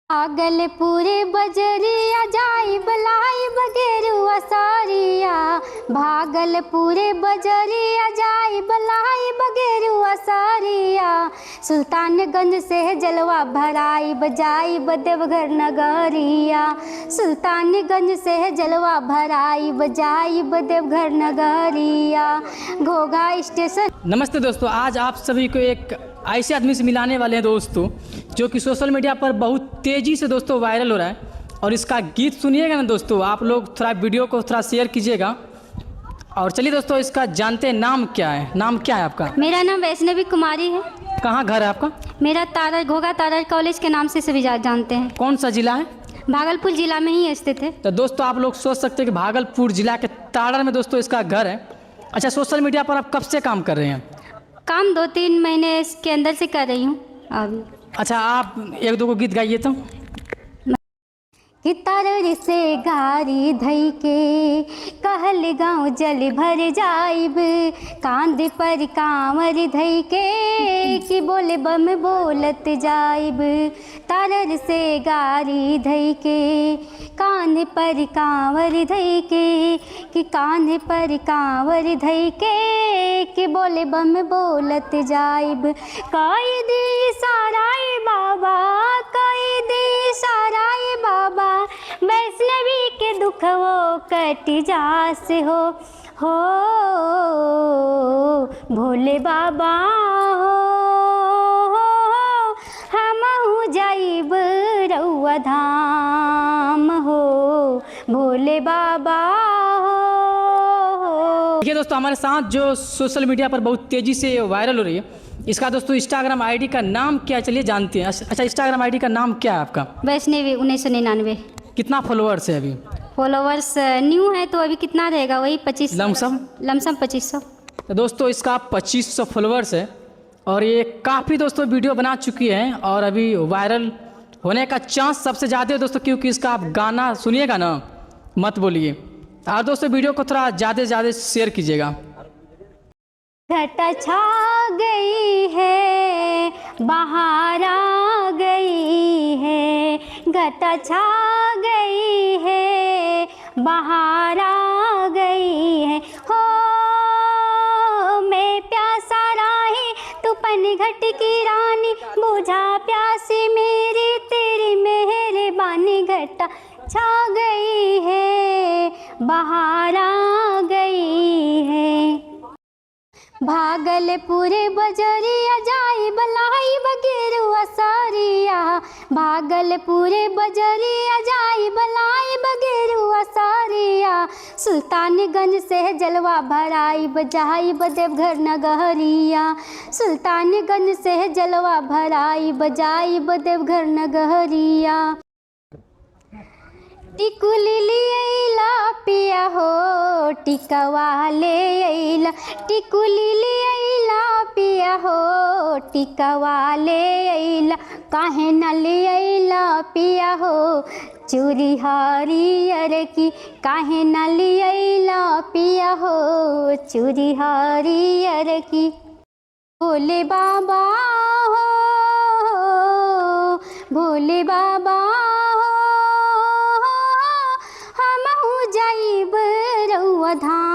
भागलपुर बजरिया जाई बलाई बगेरुआ सारिया। भागलपुर बजरिया जाई बलाई बगेरुआ सारिया। सुल्तानगंज से जलवा भराई बजाई देवघर नगरिया। सुल्तानगंज से जलवा भराई बजाई देवघर नगरिया। घोघा स्टेशन। नमस्ते दोस्तों, आज आप सभी को एक ऐसे आदमी से मिलाने वाले हैं दोस्तों, जो कि सोशल मीडिया पर बहुत तेज़ी से दोस्तों वायरल हो रहा है। और इसका गीत सुनिएगा ना दोस्तों, आप लोग थोड़ा वीडियो को थोड़ा शेयर कीजिएगा। और चलिए दोस्तों, इसका जानते हैं नाम क्या है। नाम क्या है आपका? मेरा नाम वैष्णवी कुमारी है। कहाँ घर है आपका? मेरा तारा घोघा तारा कॉलेज के नाम से सभी जानते हैं। कौन सा जिला है? भागलपुर जिला में ही स्थित है। तो दोस्तों आप लोग सोच सकते हैं कि भागलपुर जिला के ताड़र में दोस्तों इसका घर है। अच्छा, सोशल मीडिया पर आप कब से काम कर रहे हैं? काम 2-3 महीने के अंदर से कर रही हूँ अभी। अच्छा, आप एक दो को गीत गाइए तो। तारर से गारी धई के कहल गाँव जल भर जाइब। कांध पर कांवर धई के कि बोले बम बोलत जाइब। तारर से गारी धई के कांध पर कांवर धई के कि कांध पर कांवर धई के कि बोले बम बोलत जाइब। कई दी साराय बाबा, कई दी साराय बाबा, वैष्णवी के दुख वो कटी जास हो भोले बाबा हो हमहु जाइब रउआ धाम हो भोले बाबा हो। देखिए दोस्तों, हमारे साथ जो सोशल मीडिया पर बहुत तेज़ी से वायरल हो रही है, इसका दोस्तों इंस्टाग्राम आईडी का नाम क्या है, चलिए जानते हैं। अच्छा, इंस्टाग्राम आईडी का नाम क्या है आपका? वैष्णवी 1999। कितना फॉलोअर्स है अभी? फॉलोवर्स न्यू है तो अभी कितना रहेगा, वही 25 लमसम 2500। तो दोस्तों इसका 2500 फॉलोअर्स है। और ये काफ़ी दोस्तों वीडियो बना चुकी है और अभी वायरल होने का चांस सबसे ज़्यादा है दोस्तों, क्योंकि इसका आप गाना सुनिएगा ना, मत बोलिए। और दोस्तों वीडियो को थोड़ा ज़्यादा शेयर कीजिएगा। घटा छा गई है, बाहर आ गई है। घटा छा गई है, बाहर आ गई है। हो मैं प्यासा राही तू पनघट की रानी, बुझा प्यासी मेरी तेरी मेहरबानी। घटा छा गई है, बाहर आ गई है। भागलपुर बजरिया जाई बलाई बगेरुआ सारिया। भागलपुर बजरिया जाई बलाई बगेरुआ सारिया। सुल्तानगंज से जलवा भराई बजाई देवघर नगरिया। सुल्तानगंज से जलवा भराई बजाई देवघर नगरिया। टिकुली लियला पिया हो टिकवा ले अइला। टिकुली लियला पिया हो टिकवा ले अइला। काहे न लियला पिया हो चूड़ी हरियर की। काहे न लियला पिया हो चूड़ी हरियर की। भोले बाबा हो भोले बाबा हो हमहु जाइब रउआ धाम।